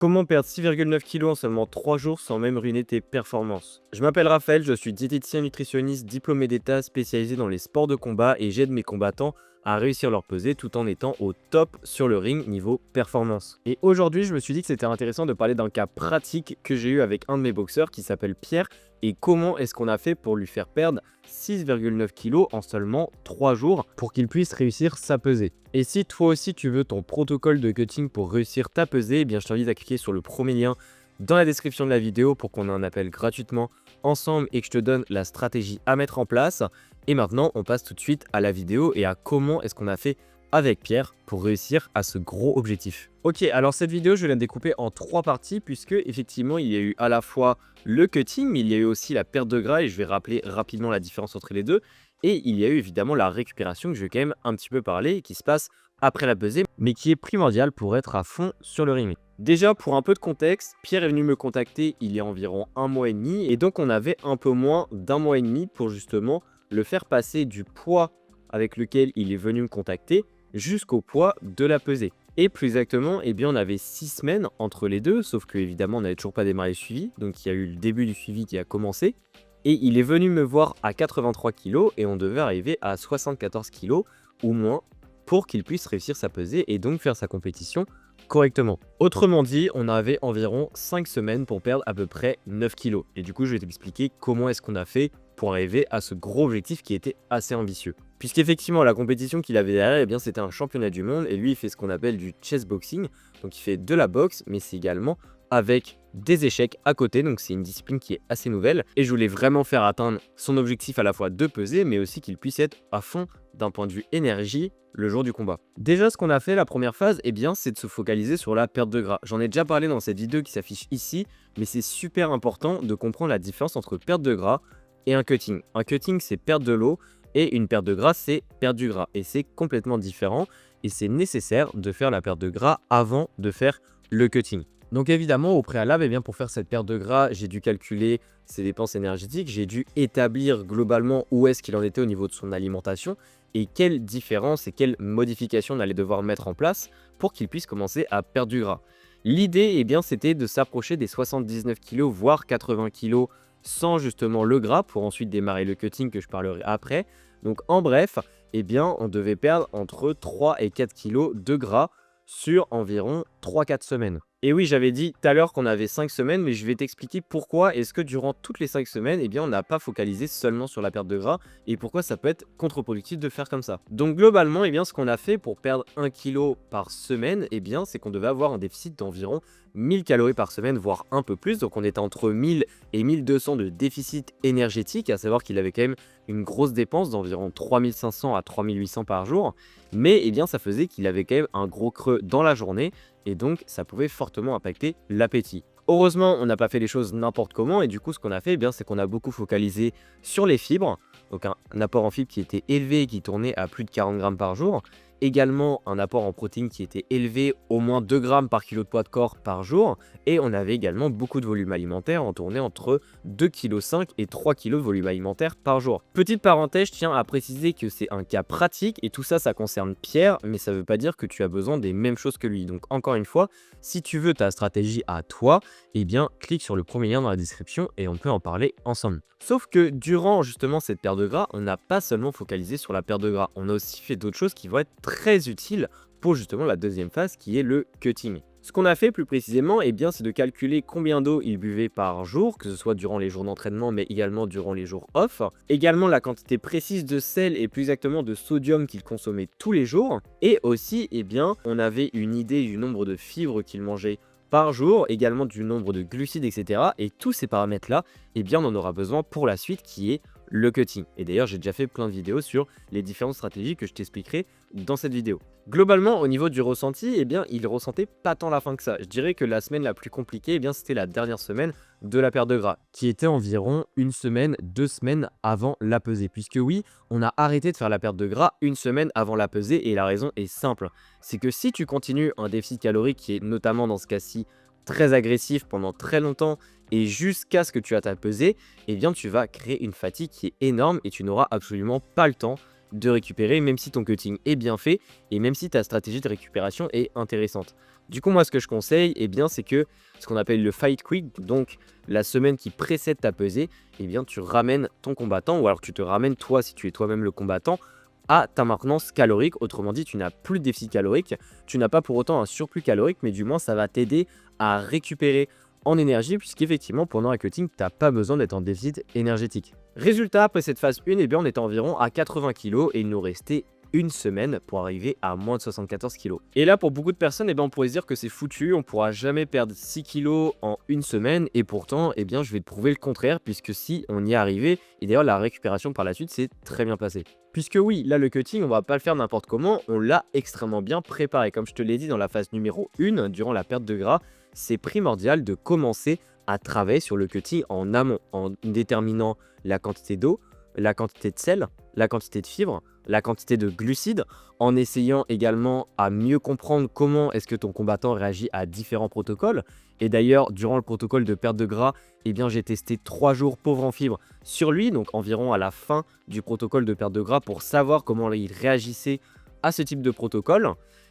Comment perdre 6,9 kilos en seulement 3 jours sans même ruiner tes performances? Je m'appelle Raphaël, je suis diététicien nutritionniste diplômé d'État spécialisé dans les sports de combat et j'aide mes combattants à réussir leur pesée tout en étant au top sur le ring niveau performance. Et aujourd'hui, je me suis dit que c'était intéressant de parler d'un cas pratique que j'ai eu avec un de mes boxeurs qui s'appelle Pierre et comment est-ce qu'on a fait pour lui faire perdre 6,9 kilos en seulement 3 jours pour qu'il puisse réussir sa pesée. Et si toi aussi tu veux ton protocole de cutting pour réussir ta pesée, eh bien je t'invite à cliquer sur le premier lien dans la description de la vidéo pour qu'on en appelle gratuitement ensemble et que je te donne la stratégie à mettre en place. Et maintenant, on passe tout de suite à la vidéo et à comment est-ce qu'on a fait avec Pierre pour réussir à ce gros objectif. Ok, alors cette vidéo, je vais la découper en 3 parties puisque effectivement, il y a eu à la fois le cutting, mais il y a eu aussi la perte de gras et je vais rappeler rapidement la différence entre les deux. Et il y a eu évidemment la récupération que je vais quand même un petit peu parler et qui se passe après la pesée, mais qui est primordiale pour être à fond sur le ring. Déjà, pour un peu de contexte, Pierre est venu me contacter il y a environ 1 mois et demi et donc on avait un peu moins d'1 mois et demi pour justement le faire passer du poids avec lequel il est venu me contacter jusqu'au poids de la pesée. Et plus exactement, eh bien, on avait 6 semaines entre les deux, sauf que évidemment, on n'avait toujours pas démarré le suivi, donc il y a eu le début du suivi qui a commencé. Et il est venu me voir à 83 kg et on devait arriver à 74 kg ou moins pour qu'il puisse réussir sa pesée et donc faire sa compétition correctement. Autrement dit, on avait environ 5 semaines pour perdre à peu près 9 kg. Et du coup, je vais t'expliquer comment est-ce qu'on a fait pour arriver à ce gros objectif qui était assez ambitieux. Puisqu'effectivement, la compétition qu'il avait derrière, eh bien, c'était un championnat du monde et lui, il fait ce qu'on appelle du chess boxing. Donc, il fait de la boxe, mais c'est également avec des échecs à côté, donc c'est une discipline qui est assez nouvelle et je voulais vraiment faire atteindre son objectif à la fois de peser mais aussi qu'il puisse être à fond d'un point de vue énergie le jour du combat. Déjà ce qu'on a fait la première phase, eh bien c'est de se focaliser sur la perte de gras. J'en ai déjà parlé dans cette vidéo qui s'affiche ici, mais c'est super important de comprendre la différence entre perte de gras et un cutting. Un cutting c'est perdre de l'eau et une perte de gras c'est perdre du gras et c'est complètement différent et c'est nécessaire de faire la perte de gras avant de faire le cutting. Donc évidemment, au préalable, eh bien, pour faire cette perte de gras, j'ai dû calculer ses dépenses énergétiques, j'ai dû établir globalement où est-ce qu'il en était au niveau de son alimentation et quelles différences et quelles modifications on allait devoir mettre en place pour qu'il puisse commencer à perdre du gras. L'idée, eh bien, c'était de s'approcher des 79 kg, voire 80 kg sans justement le gras pour ensuite démarrer le cutting que je parlerai après. Donc en bref, eh bien, on devait perdre entre 3 et 4 kg de gras sur environ 3-4 semaines. Et oui, j'avais dit tout à l'heure qu'on avait 5 semaines, mais je vais t'expliquer pourquoi est-ce que durant toutes les 5 semaines, eh bien, on n'a pas focalisé seulement sur la perte de gras et pourquoi ça peut être contre-productif de faire comme ça. Donc globalement, eh bien, ce qu'on a fait pour perdre 1 kg par semaine, eh bien, c'est qu'on devait avoir un déficit d'environ 1000 calories par semaine, voire un peu plus. Donc on était entre 1000 et 1200 de déficit énergétique, à savoir qu'il avait quand même une grosse dépense d'environ 3500 à 3800 par jour. Mais eh bien, ça faisait qu'il avait quand même un gros creux dans la journée et donc ça pouvait fortement impacter l'appétit. Heureusement, on n'a pas fait les choses n'importe comment et du coup, ce qu'on a fait, eh bien, c'est qu'on a beaucoup focalisé sur les fibres. Donc un apport en fibres qui était élevé, qui tournait à plus de 40 grammes par jour. Également un apport en protéines qui était élevé, au moins 2 grammes par kilo de poids de corps par jour. Et on avait également beaucoup de volume alimentaire, on tournait entre 2,5 kg et 3 kg de volume alimentaire par jour. Petite parenthèse, je tiens à préciser que c'est un cas pratique et tout ça, ça concerne Pierre, mais ça ne veut pas dire que tu as besoin des mêmes choses que lui. Donc encore une fois, si tu veux ta stratégie à toi, eh bien clique sur le premier lien dans la description et on peut en parler ensemble. Sauf que durant justement cette perte de gras, on n'a pas seulement focalisé sur la perte de gras, on a aussi fait d'autres choses qui vont être très utiles pour justement la deuxième phase qui est le cutting. Ce qu'on a fait plus précisément, eh bien, c'est de calculer combien d'eau il buvait par jour, que ce soit durant les jours d'entraînement, mais également durant les jours off. Également la quantité précise de sel et plus exactement de sodium qu'il consommait tous les jours. Et aussi, eh bien, on avait une idée du nombre de fibres qu'il mangeait par jour, également du nombre de glucides, etc. Et tous ces paramètres-là, eh bien, on en aura besoin pour la suite qui est le cutting. Et d'ailleurs, j'ai déjà fait plein de vidéos sur les différentes stratégies que je t'expliquerai dans cette vidéo. Globalement, au niveau du ressenti, eh bien, il ressentait pas tant la faim que ça. Je dirais que la semaine la plus compliquée, eh bien, c'était la dernière semaine de la perte de gras, qui était environ 1 semaine, 2 semaines avant la pesée. Puisque oui, on a arrêté de faire la perte de gras 1 semaine avant la pesée et la raison est simple. C'est que si tu continues un déficit calorique qui est notamment dans ce cas-ci très agressif pendant très longtemps et jusqu'à ce que tu aies ta pesée, eh bien tu vas créer une fatigue qui est énorme et tu n'auras absolument pas le temps de récupérer, même si ton cutting est bien fait et même si ta stratégie de récupération est intéressante. Du coup, moi, ce que je conseille, eh bien, c'est que ce qu'on appelle le fight quick, donc la semaine qui précède ta pesée, eh bien, tu ramènes ton combattant, ou alors tu te ramènes toi, si tu es toi-même le combattant, à ta maintenance calorique. Autrement dit, tu n'as plus de déficit calorique, tu n'as pas pour autant un surplus calorique, mais du moins, ça va t'aider à récupérer en énergie, puisqu'effectivement, pendant un cutting, tu n'as pas besoin d'être en déficit énergétique. Résultat, après cette phase 1, eh bien, on était environ à 80 kg et il nous restait une semaine pour arriver à moins de 74 kg. Et là, pour beaucoup de personnes, eh bien, on pourrait se dire que c'est foutu, on pourra jamais perdre 6 kg en une semaine. Et pourtant, eh bien, je vais te prouver le contraire, puisque si on y est arrivé, et d'ailleurs la récupération par la suite s'est très bien passée. Puisque oui, là le cutting, on va pas le faire n'importe comment, on l'a extrêmement bien préparé. Comme je te l'ai dit dans la phase numéro 1, durant la perte de gras, c'est primordial de commencer à travailler sur le cutting en amont, en déterminant la quantité d'eau, la quantité de sel, la quantité de fibres, la quantité de glucides, en essayant également à mieux comprendre comment est-ce que ton combattant réagit à différents protocoles. Et d'ailleurs, durant le protocole de perte de gras, eh bien, j'ai testé 3 jours pauvres en fibres sur lui, donc environ à la fin du protocole de perte de gras, pour savoir comment il réagissait à ce type de protocole.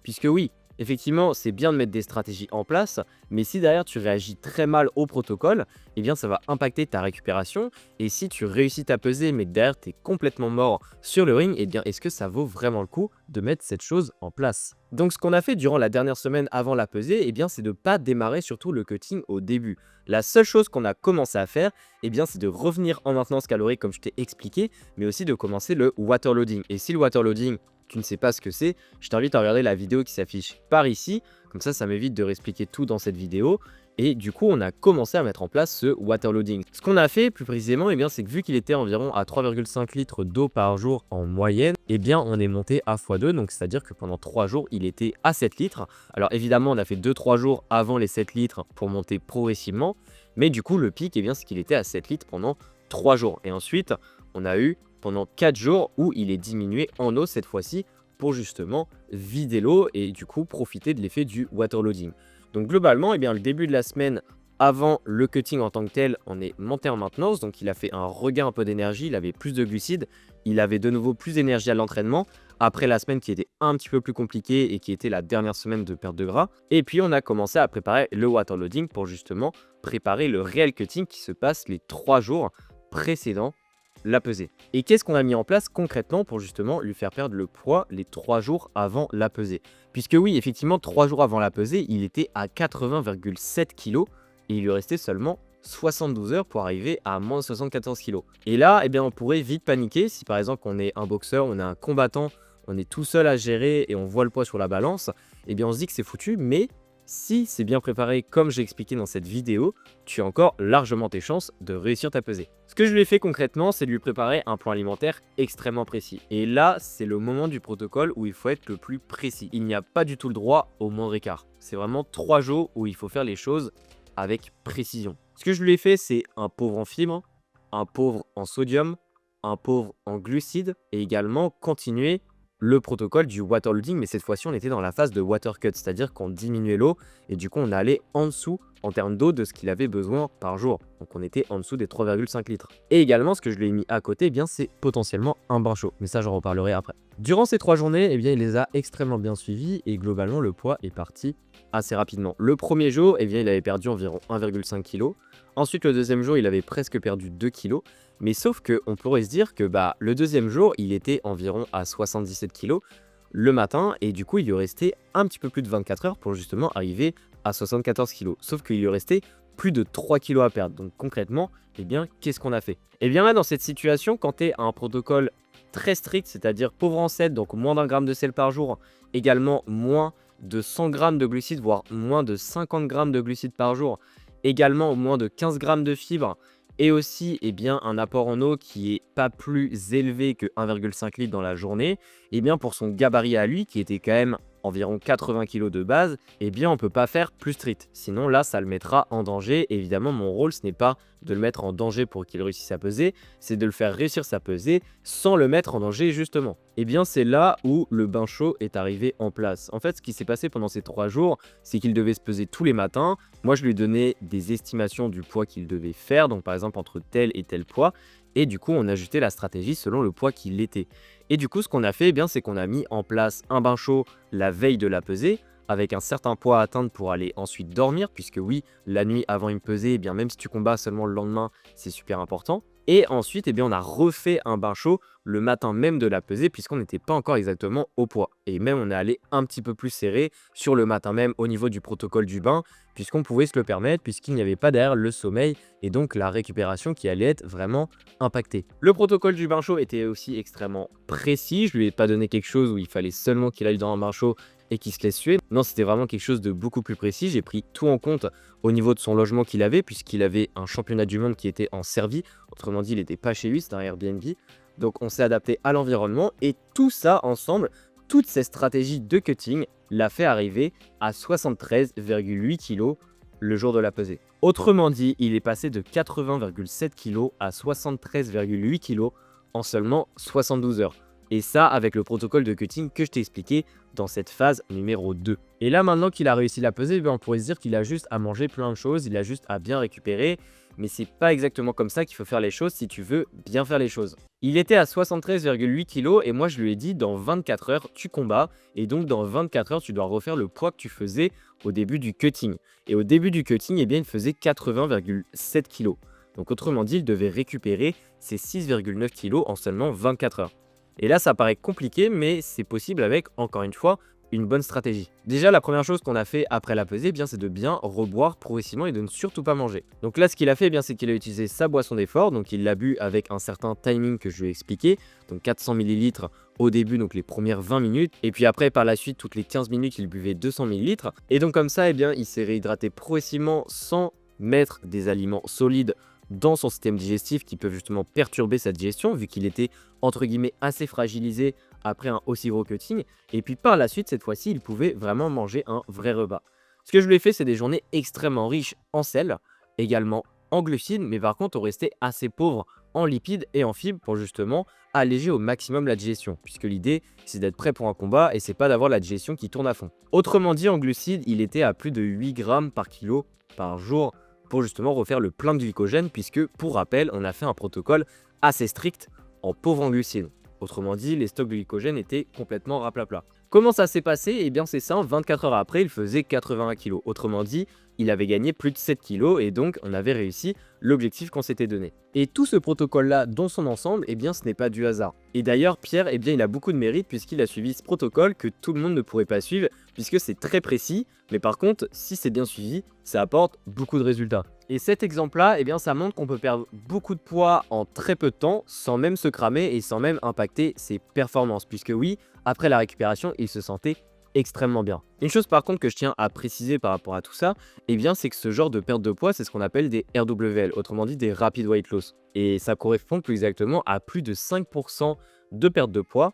Puisque oui, effectivement, c'est bien de mettre des stratégies en place, mais si derrière tu réagis très mal au protocole, eh bien ça va impacter ta récupération. Et si tu réussis ta pesée, mais derrière tu es complètement mort sur le ring, eh bien est-ce que ça vaut vraiment le coup de mettre cette chose en place? Donc ce qu'on a fait durant la dernière semaine avant la pesée, eh bien c'est de ne pas démarrer surtout le cutting au début. La seule chose qu'on a commencé à faire, eh bien c'est de revenir en maintenance calorique comme je t'ai expliqué, mais aussi de commencer le waterloading. Et si le waterloading, tu ne sais pas ce que c'est, je t'invite à regarder la vidéo qui s'affiche par ici. Comme ça m'évite de réexpliquer tout dans cette vidéo. Et du coup, on a commencé à mettre en place ce waterloading. Ce qu'on a fait plus précisément, eh bien, c'est que vu qu'il était environ à 3,5 litres d'eau par jour en moyenne, eh bien, on est monté à x2. Donc, c'est-à-dire que pendant 3 jours, il était à 7 litres. Alors, évidemment, on a fait 2-3 jours avant les 7 litres pour monter progressivement. Mais du coup, le pic, eh bien, c'est qu'il était à 7 litres pendant 3 jours. Et ensuite, on a eu pendant 4 jours où il est diminué en eau cette fois-ci pour justement vider l'eau et du coup profiter de l'effet du waterloading. Donc globalement, eh bien, le début de la semaine avant le cutting en tant que tel, on est monté en maintenance, donc il a fait un regain un peu d'énergie, il avait plus de glucides, il avait de nouveau plus d'énergie à l'entraînement, après la semaine qui était un petit peu plus compliquée et qui était la dernière semaine de perte de gras. Et puis on a commencé à préparer le waterloading pour justement préparer le réel cutting qui se passe les 3 jours précédents la pesée. Et qu'est-ce qu'on a mis en place concrètement pour justement lui faire perdre le poids les 3 jours avant la pesée? Puisque oui, effectivement, 3 jours avant la pesée, il était à 80,7 kg et il lui restait seulement 72 heures pour arriver à moins 74 kg. Et là, eh bien, on pourrait vite paniquer si par exemple on est un boxeur, on est un combattant, on est tout seul à gérer et on voit le poids sur la balance, eh bien on se dit que c'est foutu, mais si c'est bien préparé comme j'ai expliqué dans cette vidéo, tu as encore largement tes chances de réussir ta pesée. Ce que je lui ai fait concrètement, c'est de lui préparer un plan alimentaire extrêmement précis. Et là, c'est le moment du protocole où il faut être le plus précis. Il n'y a pas du tout le droit au moindre écart. C'est vraiment 3 jours où il faut faire les choses avec précision. Ce que je lui ai fait, c'est un pauvre en fibres, un pauvre en sodium, un pauvre en glucides et également continuer le protocole du waterloading, mais cette fois-ci on était dans la phase de water cut, c'est-à-dire qu'on diminuait l'eau et du coup on allait en dessous en termes d'eau de ce qu'il avait besoin par jour. Donc on était en dessous des 3,5 litres. Et également ce que je lui ai mis à côté, eh bien c'est potentiellement un bain chaud, mais ça j'en reparlerai après. Durant ces 3 journées, eh bien il les a extrêmement bien suivis et globalement le poids est parti assez rapidement. Le premier jour, eh bien il avait perdu environ 1,5 kg. Ensuite le deuxième jour, il avait presque perdu 2 kg. Mais sauf qu'on pourrait se dire que le deuxième jour, il était environ à 77 kg le matin et du coup, il lui restait un petit peu plus de 24 heures pour justement arriver à 74 kg. Sauf qu'il lui restait plus de 3 kg à perdre. Donc concrètement, eh bien, qu'est-ce qu'on a fait? Eh bien là, dans cette situation, quand tu es à un protocole très strict, c'est-à-dire pauvre en sel, donc moins d'1 gramme de sel par jour, également moins de 100 grammes de glucides, voire moins de 50 grammes de glucides par jour, également moins de 15 grammes de fibres, et aussi eh bien, un apport en eau qui est pas plus élevé que 1,5 litre dans la journée, et bien pour son gabarit à lui, qui était quand même environ 80 kg de base, eh bien on peut pas faire plus strict. Sinon là, ça le mettra en danger. Évidemment, mon rôle, ce n'est pas de le mettre en danger pour qu'il réussisse sa pesée, c'est de le faire réussir sa pesée sans le mettre en danger justement. Eh bien c'est là où le bain chaud est arrivé en place. En fait, ce qui s'est passé pendant ces 3 jours, c'est qu'il devait se peser tous les matins. Moi, je lui donnais des estimations du poids qu'il devait faire, donc par exemple entre tel et tel poids. Et du coup, on ajustait la stratégie selon le poids qu'il était. Et du coup, ce qu'on a fait, eh bien, c'est qu'on a mis en place un bain chaud la veille de la pesée, avec un certain poids à atteindre pour aller ensuite dormir, puisque oui, la nuit avant une pesée, eh bien, même si tu combats seulement le lendemain, c'est super important. Et ensuite, eh bien, on a refait un bain chaud le matin même de la pesée, puisqu'on n'était pas encore exactement au poids. Et même, on est allé un petit peu plus serré sur le matin même au niveau du protocole du bain, puisqu'on pouvait se le permettre, puisqu'il n'y avait pas derrière le sommeil et donc la récupération qui allait être vraiment impactée. Le protocole du bain chaud était aussi extrêmement précis. Je lui ai pas donné quelque chose où il fallait seulement qu'il aille dans un bain chaud et qu'il se laisse suer. Non, c'était vraiment quelque chose de beaucoup plus précis. J'ai pris tout en compte au niveau de son logement qu'il avait, puisqu'il avait un championnat du monde qui était en Serbie. Autrement dit, il n'était pas chez lui, c'était un Airbnb. Donc on s'est adapté à l'environnement et tout ça ensemble, toutes ces stratégies de cutting l'a fait arriver à 73,8 kg le jour de la pesée. Autrement dit, il est passé de 80,7 kg à 73,8 kg en seulement 72 heures. Et ça avec le protocole de cutting que je t'ai expliqué dans cette phase numéro 2. Et là maintenant qu'il a réussi la pesée, on pourrait se dire qu'il a juste à manger plein de choses, il a juste à bien récupérer, mais c'est pas exactement comme ça qu'il faut faire les choses si tu veux bien faire les choses. Il était à 73,8 kg et moi je lui ai dit dans 24 heures tu combats et donc dans 24 heures tu dois refaire le poids que tu faisais au début du cutting. Et au début du cutting, eh bien, il faisait 80,7 kg. Donc autrement dit, il devait récupérer ses 6,9 kg en seulement 24 heures. Et là, ça paraît compliqué, mais c'est possible avec, encore une fois, une bonne stratégie. Déjà, la première chose qu'on a fait après la pesée, eh bien, c'est de bien reboire progressivement et de ne surtout pas manger. Donc là, ce qu'il a fait, eh bien, c'est qu'il a utilisé sa boisson d'effort, donc il l'a bu avec un certain timing que je lui ai expliqué, donc 400 ml au début, donc les premières 20 minutes, et puis après, par la suite, toutes les 15 minutes, il buvait 200 ml, et donc comme ça, eh bien, il s'est réhydraté progressivement sans mettre des aliments solides dans son système digestif qui peuvent justement perturber sa digestion, vu qu'il était entre guillemets assez fragilisé après un aussi gros cutting. Et puis par la suite, cette fois-ci, il pouvait vraiment manger un vrai repas. Ce que je lui ai fait, c'est des journées extrêmement riches en sel, également en glucides, mais par contre, on restait assez pauvre en lipides et en fibres pour justement alléger au maximum la digestion, puisque l'idée, c'est d'être prêt pour un combat et c'est pas d'avoir la digestion qui tourne à fond. Autrement dit, en glucides, il était à plus de 8 grammes par kilo par jour pour justement refaire le plein de glycogène, puisque pour rappel, on a fait un protocole assez strict en pauvre en glucides. Autrement dit, les stocks de glycogène étaient complètement raplapla. Comment ça s'est passé? Eh bien c'est simple, 24 heures après, il faisait 81 kg. Autrement dit, il avait gagné plus de 7 kg et donc on avait réussi l'objectif qu'on s'était donné. Et tout ce protocole-là, dans son ensemble, eh bien ce n'est pas du hasard. Et d'ailleurs, Pierre, eh bien il a beaucoup de mérite puisqu'il a suivi ce protocole que tout le monde ne pourrait pas suivre puisque c'est très précis, mais par contre, si c'est bien suivi, ça apporte beaucoup de résultats. Et cet exemple-là, eh bien, ça montre qu'on peut perdre beaucoup de poids en très peu de temps sans même se cramer et sans même impacter ses performances. Puisque oui, après la récupération, il se sentait extrêmement bien. Une chose par contre que je tiens à préciser par rapport à tout ça, eh bien, c'est que ce genre de perte de poids, c'est ce qu'on appelle des RWL, autrement dit des Rapid Weight Loss. Et ça correspond plus exactement à plus de 5% de perte de poids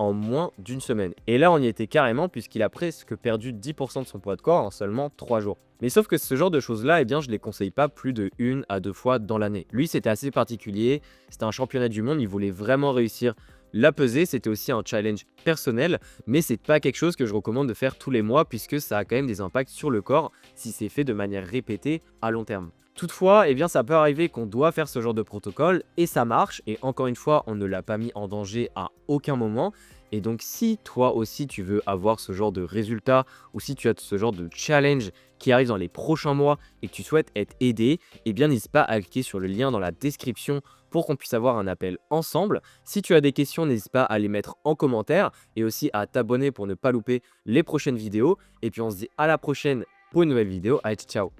en moins d'une semaine. Et là, on y était carrément puisqu'il a presque perdu 10% de son poids de corps en seulement 3 jours. Mais sauf que ce genre de choses-là, eh bien, je ne les conseille pas plus de 1 à 2 fois dans l'année. Lui, c'était assez particulier, c'était un championnat du monde, il voulait vraiment réussir la pesée, c'était aussi un challenge personnel, mais c'est pas quelque chose que je recommande de faire tous les mois puisque ça a quand même des impacts sur le corps si c'est fait de manière répétée à long terme. Toutefois, eh bien, ça peut arriver qu'on doit faire ce genre de protocole et ça marche. Et encore une fois, on ne l'a pas mis en danger à aucun moment. Et donc, si toi aussi tu veux avoir ce genre de résultat ou si tu as ce genre de challenge qui arrive dans les prochains mois et que tu souhaites être aidé, eh bien, n'hésite pas à cliquer sur le lien dans la description pour qu'on puisse avoir un appel ensemble. Si tu as des questions, n'hésite pas à les mettre en commentaire et aussi à t'abonner pour ne pas louper les prochaines vidéos. Et puis, on se dit à la prochaine pour une nouvelle vidéo. Allez, ciao!